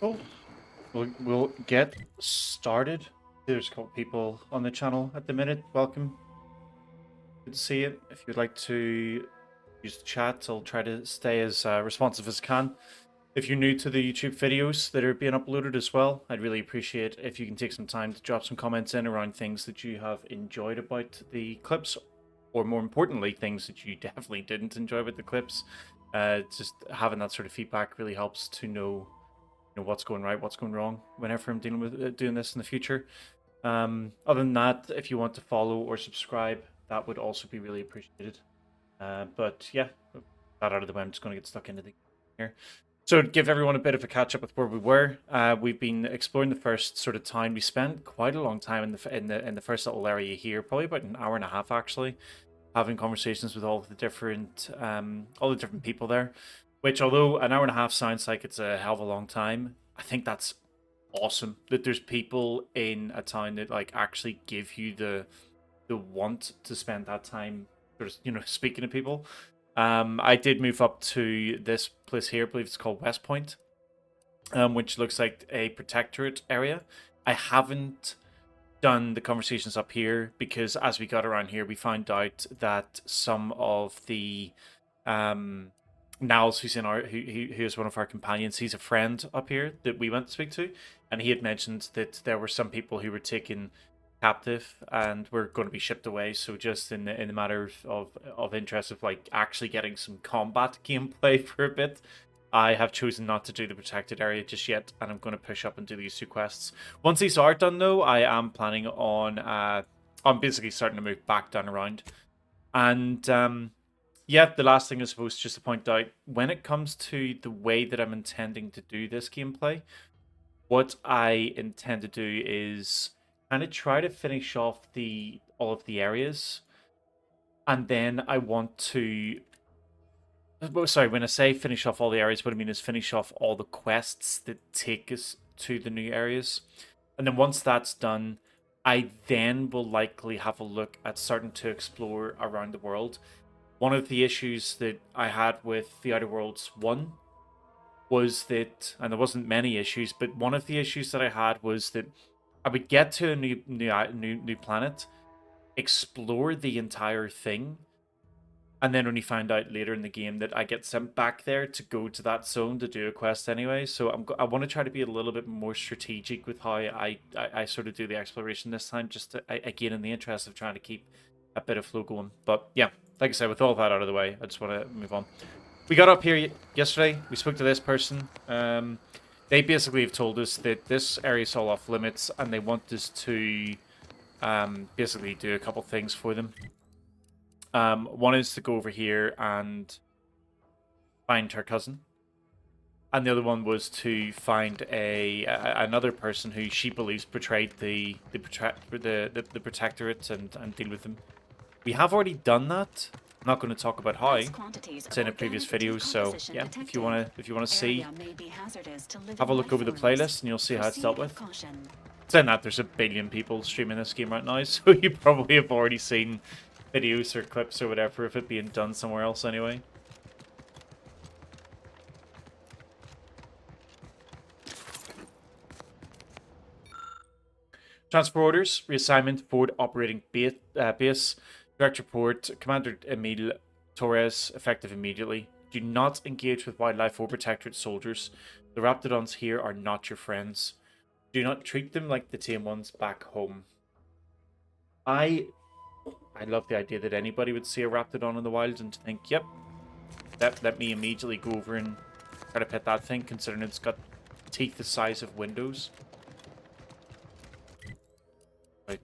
Cool. We'll get started. There's a couple people on the channel at the minute. Welcome. Good to see you. If you'd like to use the chat, I'll try to stay as responsive as I can. If you're new to the YouTube videos that are being uploaded as well, I'd really appreciate if you can take some time to drop some comments in around things that you have enjoyed about the clips, or more importantly, things that you definitely didn't enjoy about the clips. Just having that sort of feedback really helps to know what's going right, what's going wrong whenever I'm dealing with doing this in the future. Other than that, if you want to follow or subscribe, that would also be really appreciated. But yeah, that out of the way, I'm just going to get stuck into the here. So to give everyone a bit of a catch up with where we were, we've been exploring the first sort of town. We spent quite a long time in the first little area here, probably about an hour and a half actually, having conversations with all the different people there. Which, although an hour and a half sounds like it's a hell of a long time, I think that's awesome that there's people in a town that like actually give you the want to spend that time sort of speaking to people. I did move up to this place here. I believe it's called West Point, which looks like a protectorate area. I haven't done the conversations up here because as we got around here, we found out that some of the Niles, who's who is one of our companions, he's a friend up here that we went to speak to, and he had mentioned that there were some people who were taken captive and were going to be shipped away. So just in the matter of interest of like actually getting some combat gameplay for a bit, I have chosen not to do the protected area just yet, and I'm going to push up and do these two quests. Once these are done, though, I am planning on I'm basically starting to move back down around, and yeah, the last thing I suppose just to point out, when it comes to the way that I'm intending to do this gameplay, what I intend to do is kind of try to finish off all of the areas, and then I want to. Well, sorry, when I say finish off all the areas, what I mean is finish off all the quests that take us to the new areas, and then once that's done, I then will likely have a look at starting to explore around the world. One of the issues that I had with the Outer Worlds 1 was that, and there wasn't many issues, but one of the issues that I had was that I would get to a new planet, explore the entire thing, and then only find out later in the game that I get sent back there to go to that zone to do a quest anyway. So I want to try to be a little bit more strategic with how I sort of do the exploration this time, just to, again in the interest of trying to keep a bit of flow going. But yeah, like I said, with all that out of the way, I just want to move on. We got up here yesterday. We spoke to this person. They basically have told us that this area is all off limits, and they want us to basically do a couple things for them. One is to go over here and find her cousin, and the other one was to find another person who she believes betrayed the protectorate and deal with them. We have already done that. I'm not going to talk about how. It's in a previous video, so yeah, if you wanna see, have a look over the playlist and you'll see how it's dealt with. Saying that, there's a billion people streaming this game right now, so you probably have already seen videos or clips or whatever of it being done somewhere else anyway. Transfer orders, reassignment, forward operating base, direct report, Commander Emil Torres, effective immediately. Do not engage with wildlife or protectorate soldiers. The Raptidons here are not your friends. Do not treat them like the tame ones back home. I love the idea that anybody would see a Raptidon in the wild and think, yep, let me immediately go over and try to pet that thing, considering it's got teeth the size of windows. I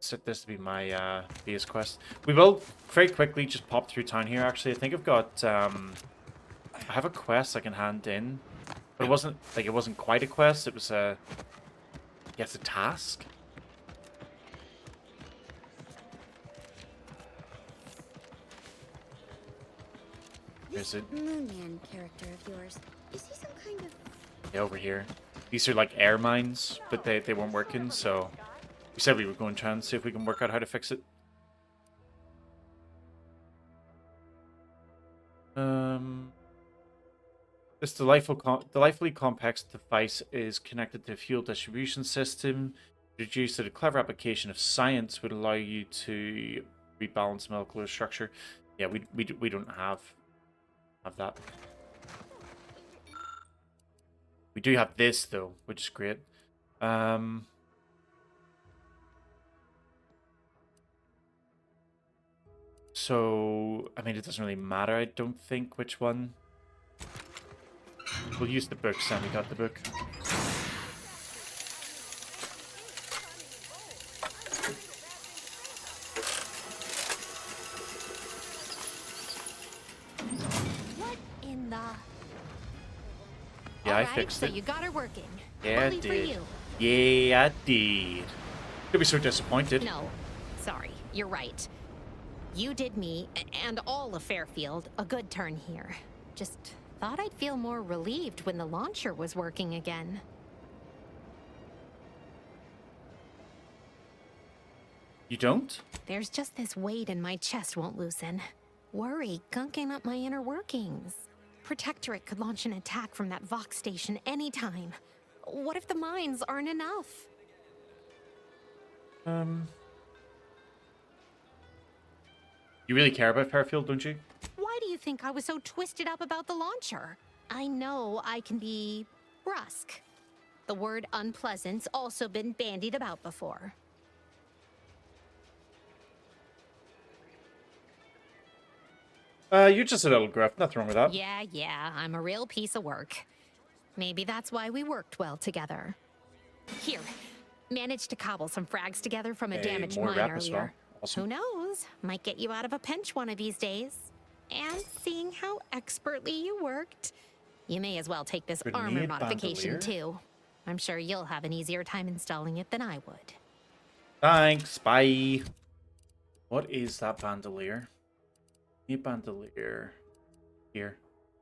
set this to be my base quest. We will very quickly just pop through town here, actually. I think I've got, I have a quest I can hand in, but it wasn't quite a quest, it was I guess a task. Is it? Moonman character of yours. Is he some kind of... Yeah, over here. These are like air mines, but they weren't working, so we said we were going to try and see if we can work out how to fix it. This delightfully complex device is connected to a fuel distribution system. Reduced to the clever application of science would allow you to rebalance molecular structure. Yeah, we don't have that. We do have this though, which is great. So I mean, it doesn't really matter. I don't think which one. We'll use the book. Sammy got the book. What in the... Yeah, I fixed it. So you got her working. Yeah, I did. Yeah, I did. You'll be so disappointed. No, sorry. You're right. You did me, and all of Fairfield, a good turn here. Just thought I'd feel more relieved when the launcher was working again. You don't? There's just this weight in my chest won't loosen. Worry gunking up my inner workings. Protectorate could launch an attack from that Vox station anytime. What if the mines aren't enough? You really care about Fairfield, don't you? Why do you think I was so twisted up about the launcher? I know I can be brusque. The word unpleasant's also been bandied about before. You're just a little gruff. Nothing wrong with that. Yeah, I'm a real piece of work. Maybe that's why we worked well together. Here, managed to cobble some frags together from a damaged mine earlier. Awesome. Who knows? Might get you out of a pinch one of these days. And seeing how expertly you worked, you may as well take this armor modification too. I'm sure you'll have an easier time installing it than I would. Thanks, bye. What is that bandolier? Need bandolier. Here.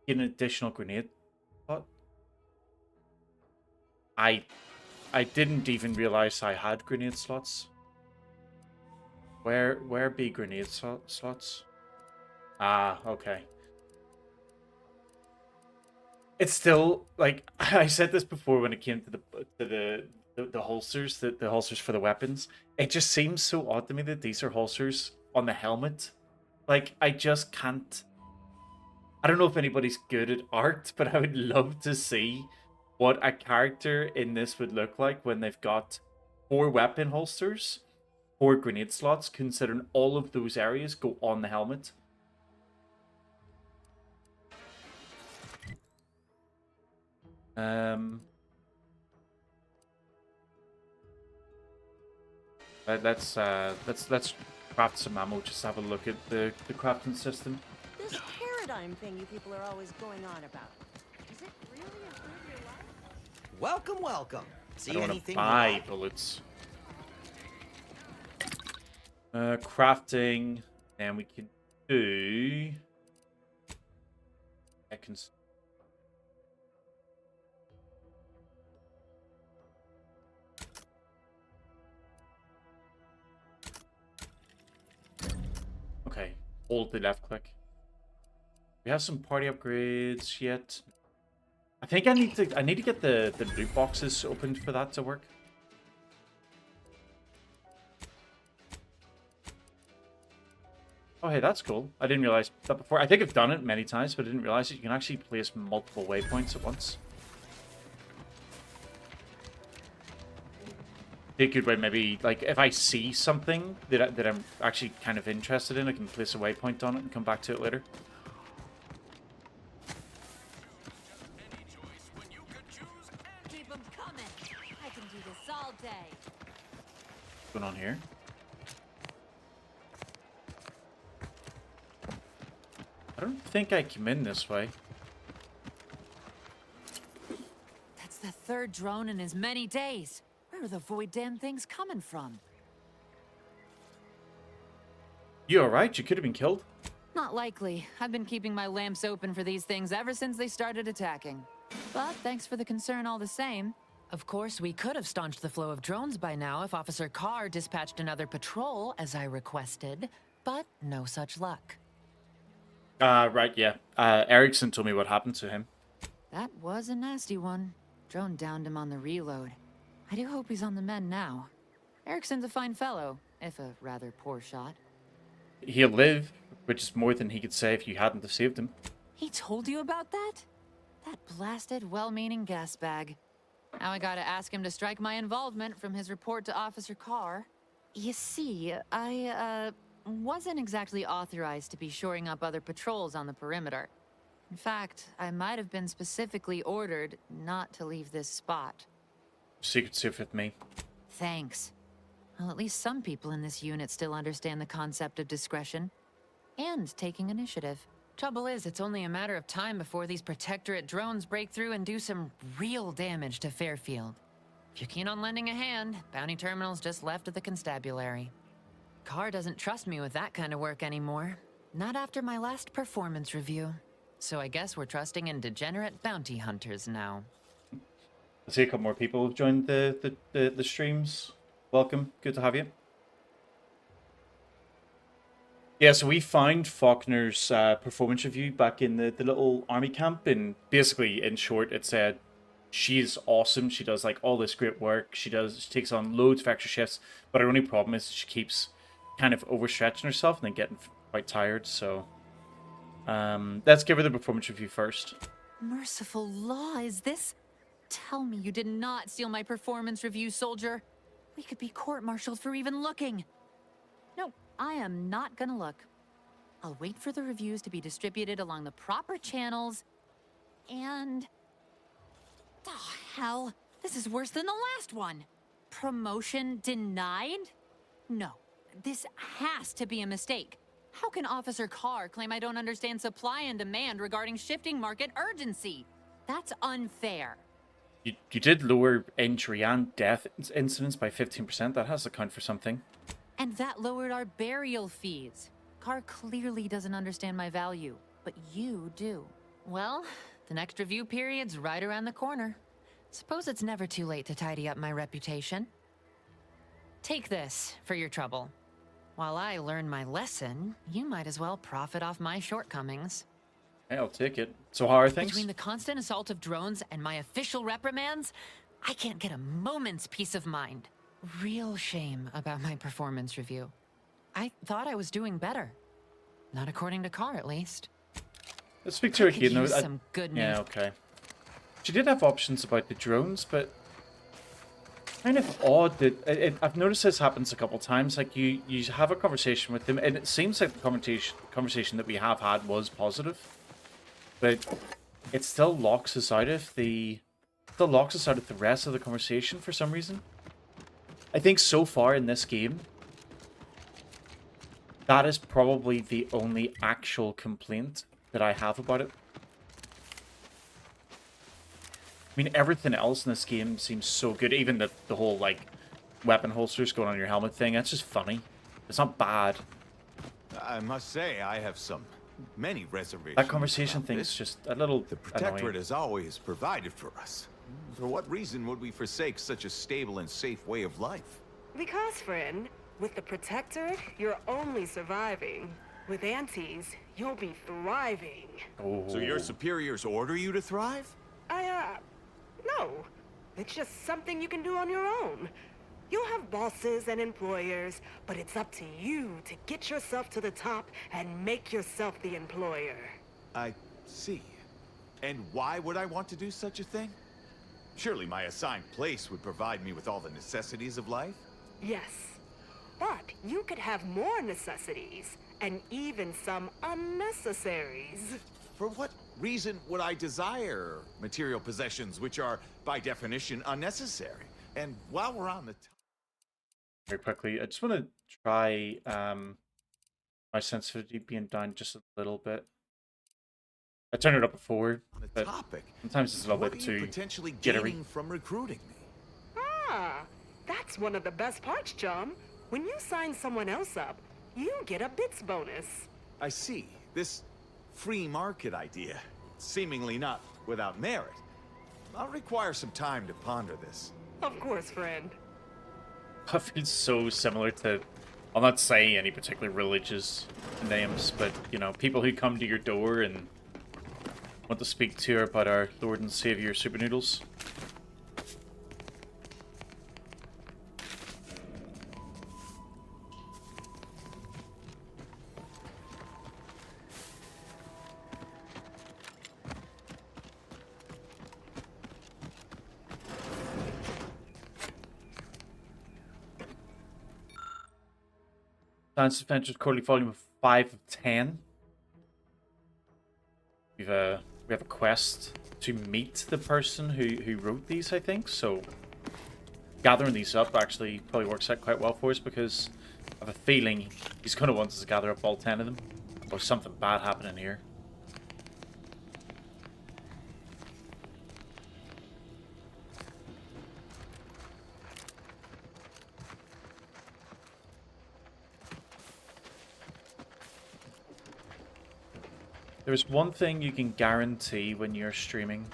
Get an additional grenade. What? I didn't even realize I had grenade slots. Where be grenade slots? Ah, okay. It's still like I said this before when it came to the holsters, the holsters for the weapons. It just seems so odd to me that these are holsters on the helmet. Like I just can't. I don't know if anybody's good at art, but I would love to see what a character in this would look like when they've got 4 weapon holsters, 4 grenade slots, considering all of those areas go on the helmet. Let's craft some ammo. Just have a look at the crafting system. This paradigm thing you people are always going on about. Is it really improve your life? Welcome, welcome. See I don't anything want to buy like? bullets. Crafting, and we can do. I can. Okay, hold the left click. We have some party upgrades yet. I think I need to get the loot boxes opened for that to work. Oh, hey, that's cool. I didn't realize that before. I think I've done it many times, but I didn't realize that you can actually place multiple waypoints at once. Be a good way, maybe, like, if I see something that I'm actually kind of interested in, I can place a waypoint on it and come back to it later. Keep them coming. I can do this all day. What's going on here? I don't think I came in this way. That's the 3rd drone in as many days. Where are the void damn things coming from? You alright? You could have been killed. Not likely. I've been keeping my lamps open for these things ever since they started attacking. But thanks for the concern all the same. Of course, we could have staunched the flow of drones by now if Officer Carr dispatched another patrol, as I requested. But no such luck. Right, yeah. Erickson told me what happened to him. That was a nasty one. Drone downed him on the reload. I do hope he's on the mend now. Ericsson's a fine fellow, if a rather poor shot. He'll live, which is more than he could say if you hadn't have saved him. He told you about that? That blasted, well-meaning gas bag. Now I gotta ask him to strike my involvement from his report to Officer Carr. You see, I, wasn't exactly authorized to be shoring up other patrols on the perimeter. In fact, I might have been specifically ordered not to leave this spot. Secret safe with me. Thanks. Well, at least some people in this unit still understand the concept of discretion. And taking initiative. Trouble is, it's only a matter of time before these Protectorate drones break through and do some real damage to Fairfield. If you're keen on lending a hand, bounty terminal's just left of the constabulary. Carr doesn't trust me with that kind of work anymore. Not after my last performance review. So I guess we're trusting in degenerate bounty hunters now. I see a couple more people have joined the streams. Welcome. Good to have you. Yeah, so we found Faulkner's performance review back in the little army camp, and basically, in short, it said she's awesome. She does like all this great work. She takes on loads of extra shifts, but her only problem is she keeps kind of overstretching herself and then getting quite tired. So let's give her the performance review first. Merciful law, is this? Tell me you did not steal my performance review, soldier. We could be court-martialed for even looking. No, I am not gonna look. I'll wait for the reviews to be distributed along the proper channels, and... Oh, hell. This is worse than the last one. Promotion denied? No, this has to be a mistake. How can Officer Carr claim I don't understand supply and demand regarding shifting market urgency? That's unfair. You did lower injury and death incidents by 15%. That has to count for something. And that lowered our burial fees. Carr clearly doesn't understand my value, but you do. Well, the next review period's right around the corner. Suppose it's never too late to tidy up my reputation. Take this for your trouble. While I learn my lesson, you might as well profit off my shortcomings. Hey, I'll take it. So how are things? Between the constant assault of drones and my official reprimands, I can't get a moment's peace of mind. Real shame about my performance review. I thought I was doing better. Not according to Carr, at least. Let's speak to her again. Use some good news. Yeah, okay. She did have options about the drones, but kind of odd that I've noticed this happens a couple times. Like you have a conversation with them, and it seems like the conversation that we have had was positive, but it still locks us out of the rest of the conversation for some reason. I think so far in this game, that is probably the only actual complaint that I have about it. I mean, everything else in this game seems so good. Even the whole, like, weapon holsters going on your helmet thing. That's just funny. It's not bad. I must say, I have many reservations. That conversation thing is just a little The Protectorate annoying. has always provided for us. For what reason would we forsake such a stable and safe way of life? Because, friend, with the Protectorate, you're only surviving. With Antes, you'll be thriving. Oh. So your superiors order you to thrive? No. It's just something you can do on your own. You'll have bosses and employers, but it's up to you to get yourself to the top and make yourself the employer. I see. And why would I want to do such a thing? Surely my assigned place would provide me with all the necessities of life? Yes. But you could have more necessities, and even some unnecessaries. For what reason would I desire material possessions which are, by definition, unnecessary? And while we're on the Very quickly, I just want to try my sensitivity being down just a little bit. I turned it up before, but topic, sometimes it's a little what bit are you too potentially jittery. gaining from recruiting me? Ah, that's one of the best parts, chum. When you sign someone else up, you get a bits bonus. I see. This free market idea, seemingly not without merit. I'll require some time to ponder this. Of course, friend. I feel so similar to, I'll not say any particular religious names, but, you know, people who come to your door and want to speak to her about our Lord and Savior Super Noodles. Dance Adventures Quarterly Volume 5 of 10. We have a quest to meet the person who wrote these, I think. So gathering these up actually probably works out quite well for us, because I have a feeling he's going to want us to gather up all 10 of them. Or something bad happening here. There's one thing you can guarantee when you're streaming.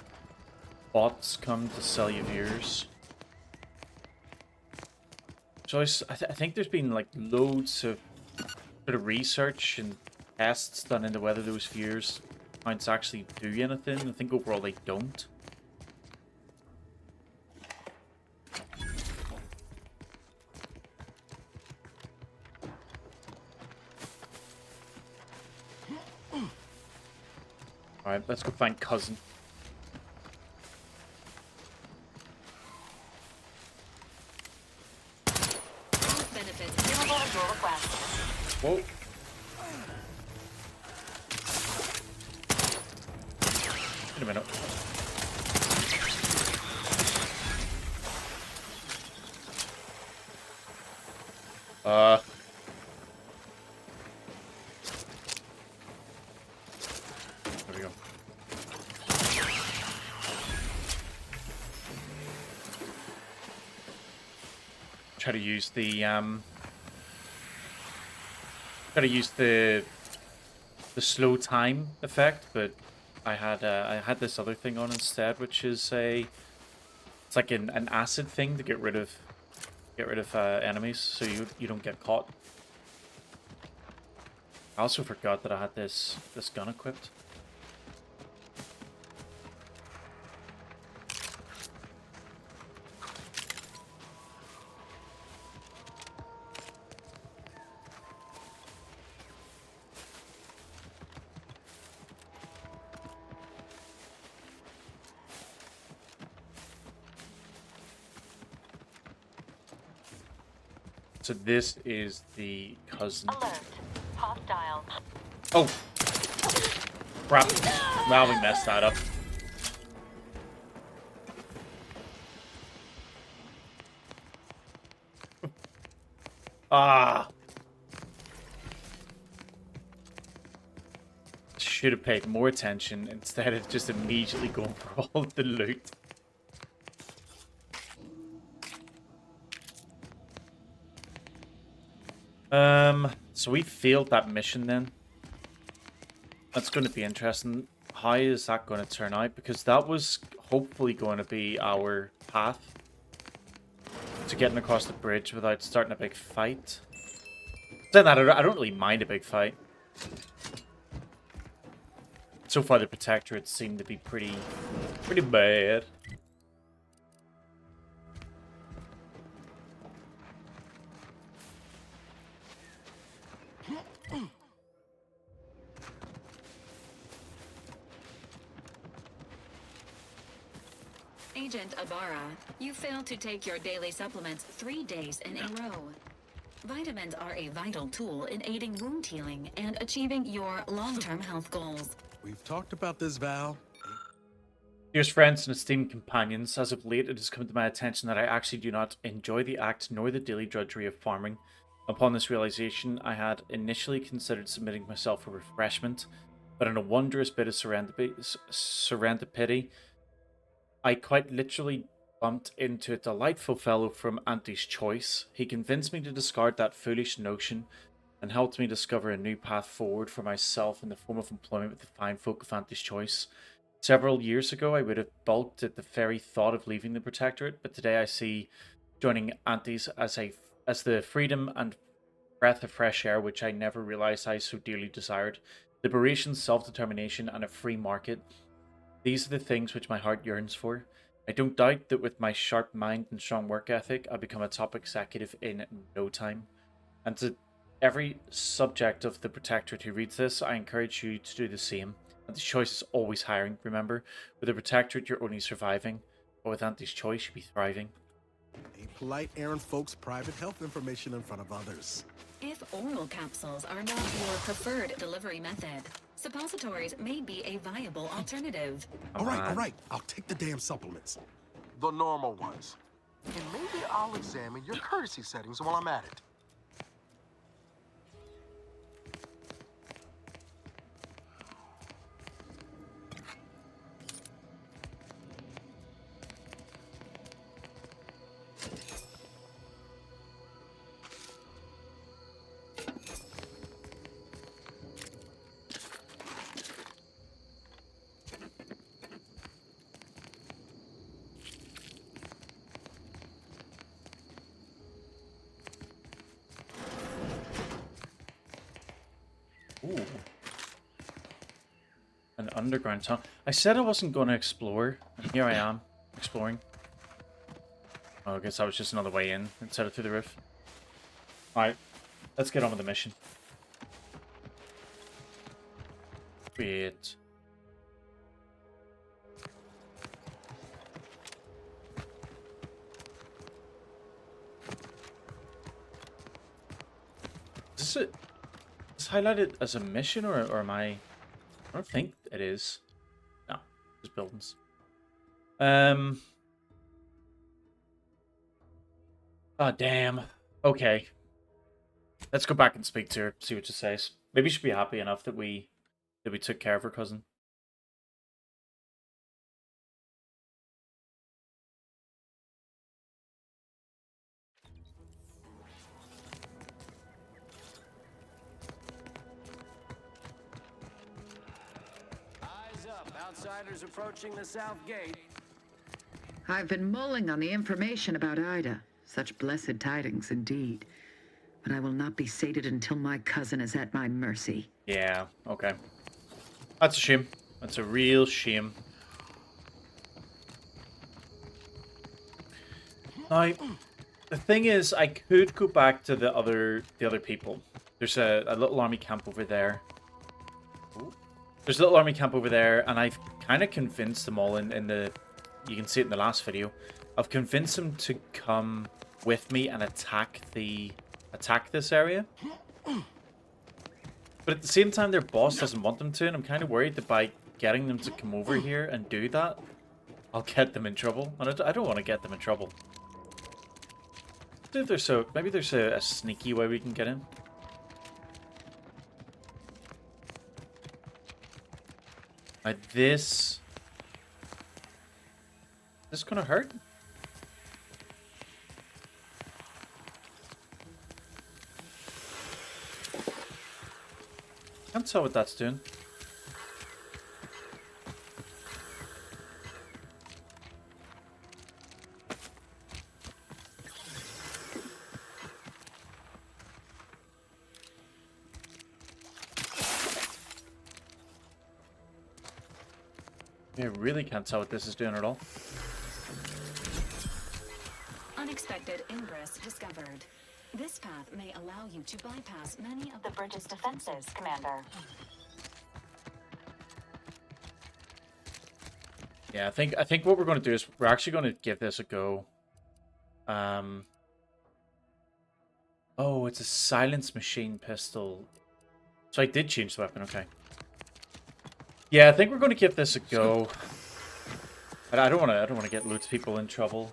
Bots come to sell you viewers. So I think there's been like loads of sort of research and tests done into whether those viewers counts actually do anything. I think overall they don't. Alright, let's go find Cousin. Whoa. Wait a minute. There we go. Try to use the slow time effect, but I had this other thing on instead, which is it's like an acid thing to get rid of enemies, so you don't get caught. I also forgot that I had this gun equipped. So this is the cousin. Alert. Hostile. Oh! Crap. Well, we messed that up. Ah! Should have paid more attention instead of just immediately going for all of the loot. So we failed that mission then. That's going to be interesting. How is that going to turn out? Because that was hopefully going to be our path to getting across the bridge without starting a big fight. Saying that, I don't really mind a big fight. So far, the Protectorate seemed to be pretty bad. Agent Ibarra, you failed to take your daily supplements 3 days in a row. Vitamins are a vital tool in aiding wound healing and achieving your long-term health goals. We've talked about this, Val. Dearest friends and esteemed companions, as of late it has come to my attention that I actually do not enjoy the act nor the daily drudgery of farming. Upon this realization, I had initially considered submitting myself for refreshment, but in a wondrous bit of serendipity, I quite literally bumped into a delightful fellow from Auntie's Choice. He convinced me to discard that foolish notion and helped me discover a new path forward for myself in the form of employment with the fine folk of Auntie's Choice. Several years ago, I would have balked at the very thought of leaving the Protectorate, but today I see joining Auntie's as the freedom and breath of fresh air which I never realized I so dearly desired. Liberation, self-determination, and a free market. These are the things which my heart yearns for. I don't doubt that with my sharp mind and strong work ethic, I'll become a top executive in no time. And to every subject of the Protectorate who reads this, I encourage you to do the same. Anti's choice is always hiring, remember? With the Protectorate, you're only surviving. But with Anti's choice, you'll be thriving. Ain't polite airing folks' private health information in front of others. If oral capsules are not your preferred delivery method, suppositories may be a viable alternative. All right. I'll take the damn supplements. The normal ones. And maybe I'll examine your courtesy settings while I'm at it. Ooh. An underground tunnel. I said I wasn't going to explore, and here I am, exploring. Oh, I guess that was just another way in instead of through the roof. Alright, let's get on with the mission. Wait. Is it highlighted as a mission, or am I don't think it is. No, just buildings. Oh damn. Okay. Let's go back and speak to her, see what she says. Maybe she'll be happy enough that we took care of her cousin. Outsiders approaching the south gate. I've been mulling on the information about Ida. Such blessed tidings indeed. But I will not be sated until my cousin is at my mercy. Yeah, okay. That's a shame. That's a real shame. Now, the thing is, I could go back to the other people. There's a little army camp over there. There's a little army camp over there, and I've kind of convinced them all in the... You can see it in the last video. I've convinced them to come with me and attack this area. But at the same time, their boss doesn't want them to, and I'm kind of worried that by getting them to come over here and do that, I'll get them in trouble. And I don't want to get them in trouble. Maybe there's a sneaky way we can get in. This gonna hurt? Can't tell what that's doing. I really can't tell what this is doing at all. Unexpected ingress discovered. This path may allow you to bypass many of The bridge's defenses, Commander. Yeah, I think what we're going to do is we're actually going to give this a go. Oh, it's a silence machine pistol. So I did change the weapon, okay. Yeah, I think we're going to give this a go. But I don't want to get loads of people in trouble.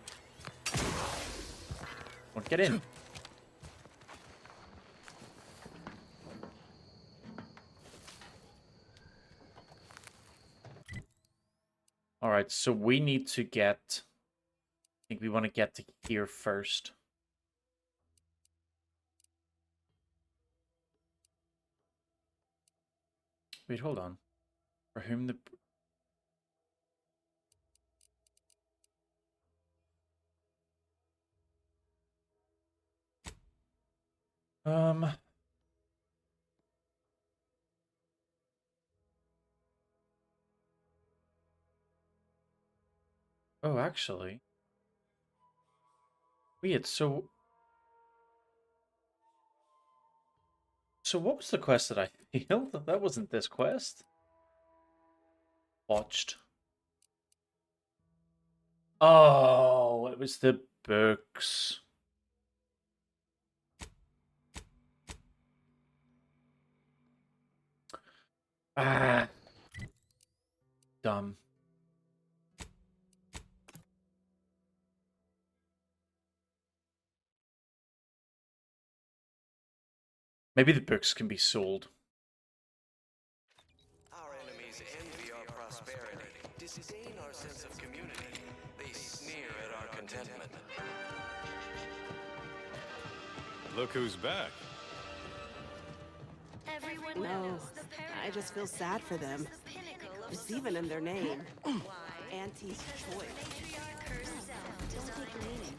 Get in. All right, so we need to get... I think we want to get to here first. Wait, hold on. For whom the... Oh, actually. Wait, so what was the quest that I failed? That wasn't this quest. Watched. Oh, it was the books. Ah. Dumb. Maybe the books can be sold. Our enemies envy our prosperity, disdain our sense of community. They sneer at our contentment. Look who's back. No, I just feel sad for them. It's even in their name. Auntie's choice. Don't take meaning.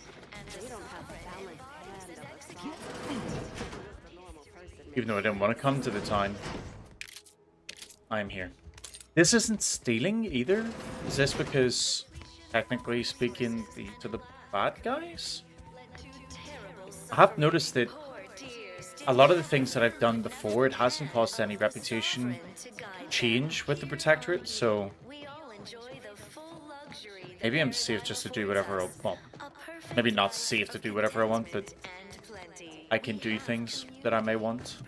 They don't have the balanced hand of a soft normal person. Even though I didn't want to come to the town, I am here. This isn't stealing either. Is this because, technically speaking, these are the bad guys? I have noticed that a lot of the things that I've done before, it hasn't caused any reputation change with the Protectorate, so maybe I'm safe just to do whatever I want. Maybe not safe to do whatever I want, but I can do things that I may want.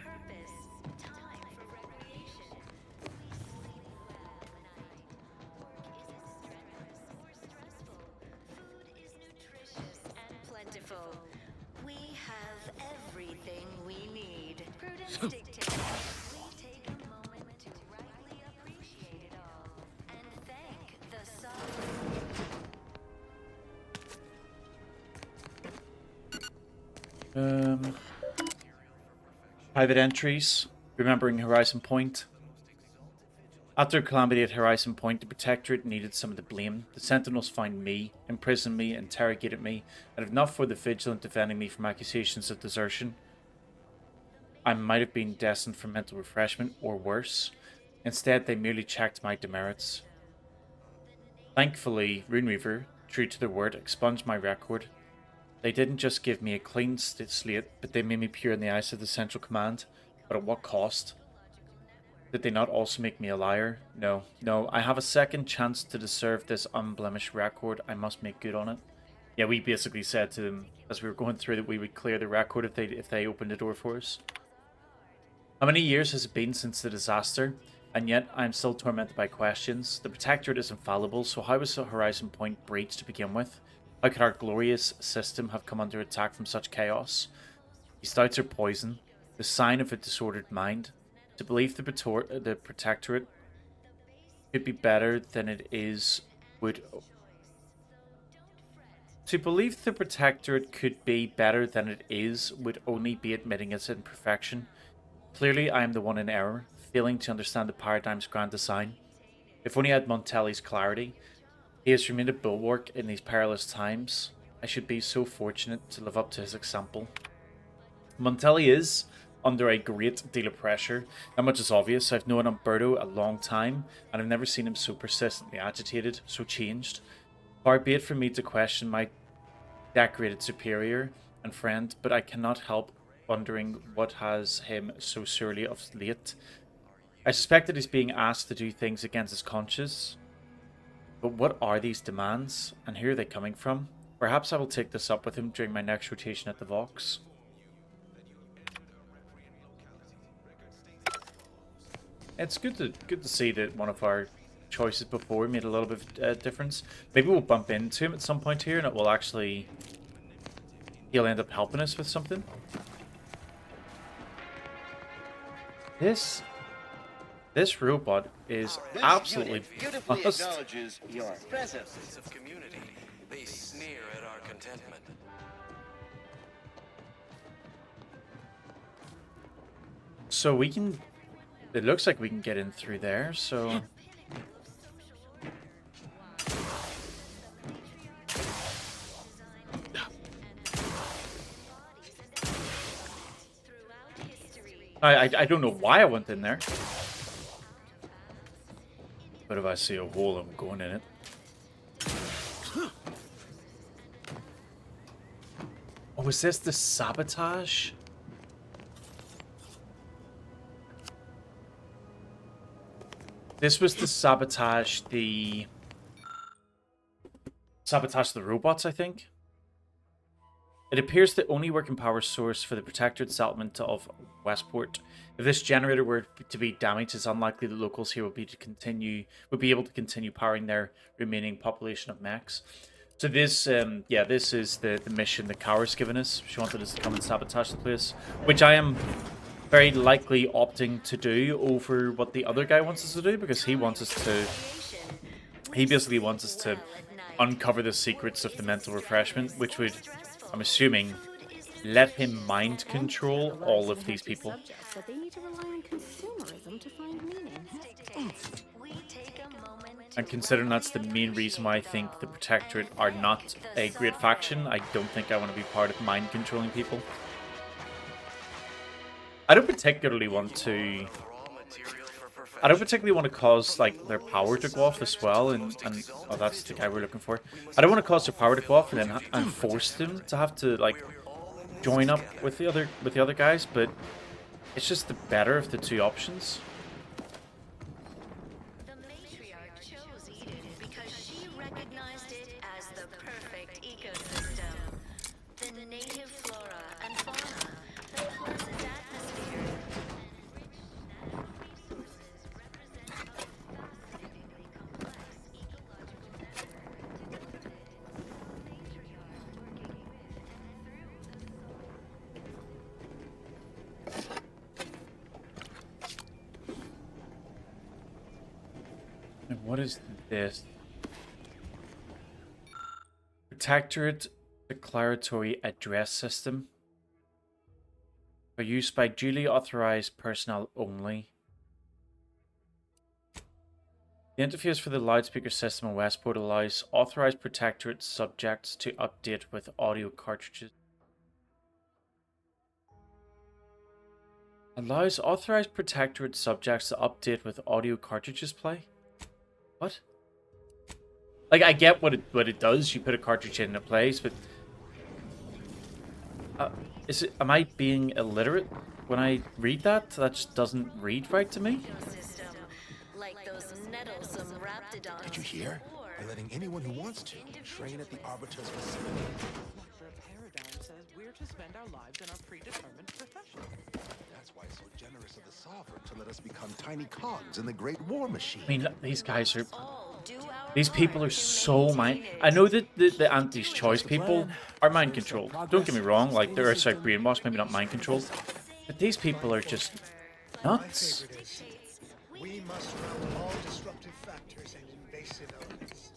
Private entries. Remembering Horizon Point. After calamity at Horizon Point, the Protectorate needed some of the blame. The Sentinels found me, imprisoned me, interrogated me, and if not for the Vigilant defending me from accusations of desertion, I might have been destined for mental refreshment, or worse. Instead, they merely checked my demerits. Thankfully, Runeweaver, true to their word, expunged my record. They didn't just give me a clean slate, but they made me pure in the eyes of the Central Command. But at what cost? Did they not also make me a liar? No, I have a second chance to deserve this unblemished record. I must make good on it. Yeah, we basically said to them, as we were going through, that we would clear the record if they opened the door for us. How many years has it been since the disaster? And yet, I am still tormented by questions. The Protectorate is infallible, so how was the Horizon Point breached to begin with? How could our glorious system have come under attack from such chaos? These doubts are poison, the sign of a disordered mind. To believe the Protectorate could be better than it is would... To believe the Protectorate could be better than it is would only be admitting its imperfection. Clearly, I am the one in error, failing to understand the paradigm's grand design. If only I had Montelli's clarity. He has remained a bulwark in these perilous times. I should be so fortunate to live up to his example. Montelli is under a great deal of pressure. That much is obvious. I've known Umberto a long time, and I've never seen him so persistently agitated, so changed. Far be it from me to question my decorated superior and friend, but I cannot help wondering what has him so surly of late. I suspect that he's being asked to do things against his conscience. But what are these demands, and who are they coming from? Perhaps I will take this up with him during my next rotation at the Vox. It's good to see that one of our choices before made a little bit of difference. Maybe we'll bump into him at some point here, and it will actually... he'll end up helping us with something. This robot is absolutely fast. Acknowledges your presence of community. They sneer at our contentment. So we can... it looks like we can get in through there, so... I don't know why I went in there. But if I see a hole, I'm going in it. was this the sabotage? This was the sabotage, the robots, I think. It appears the only working power source for the protected settlement of Westport. If this generator were to be damaged, it's unlikely the locals here would be able to continue powering their remaining population of mechs. So this, yeah, this is the mission that Kaura's given us. She wanted us to come and sabotage the place, which I am very likely opting to do over what the other guy wants us to do, because he basically wants us to uncover the secrets of the mental refreshment, which would, I'm assuming, let him mind control all of these people. And considering that's the main reason why I think the Protectorate are not a great faction, I don't think I want to be part of mind controlling people. I don't particularly want to cause like their power to go off as well, and oh, that's the guy we're looking for. I don't want to cause their power to go off and then force them to have to like join up with the other guys, but it's just the better of the two options. The matriarch chose Eden because she recognized it as the perfect ecosystem. The native flora and fauna, the pleasant atmosphere, And what is this? Protectorate Declaratory Address System. For use by duly authorized personnel only. The interface for the loudspeaker system in Westport allows authorized Protectorate subjects to update with audio cartridges. Allows authorized Protectorate subjects to update with audio cartridges play? What? Like, I get what it does. You put a cartridge in and it plays, but am I being illiterate when I read that? That just doesn't read right to me. Did you hear? They're letting anyone who wants to train at the Arbiter's facility. The paradigm says we're to spend our lives in our predetermined profession. That's why it's so generous of the Sovereign to let us become tiny cogs in the Great War Machine. I mean, these guys are... These people are so mind... I know that the Anti's Choice people are mind controlled. Don't get me wrong, like, they're like brainwashed, maybe not mind controlled. But these people are just nuts. We must round all disruptive factors and invasive elements.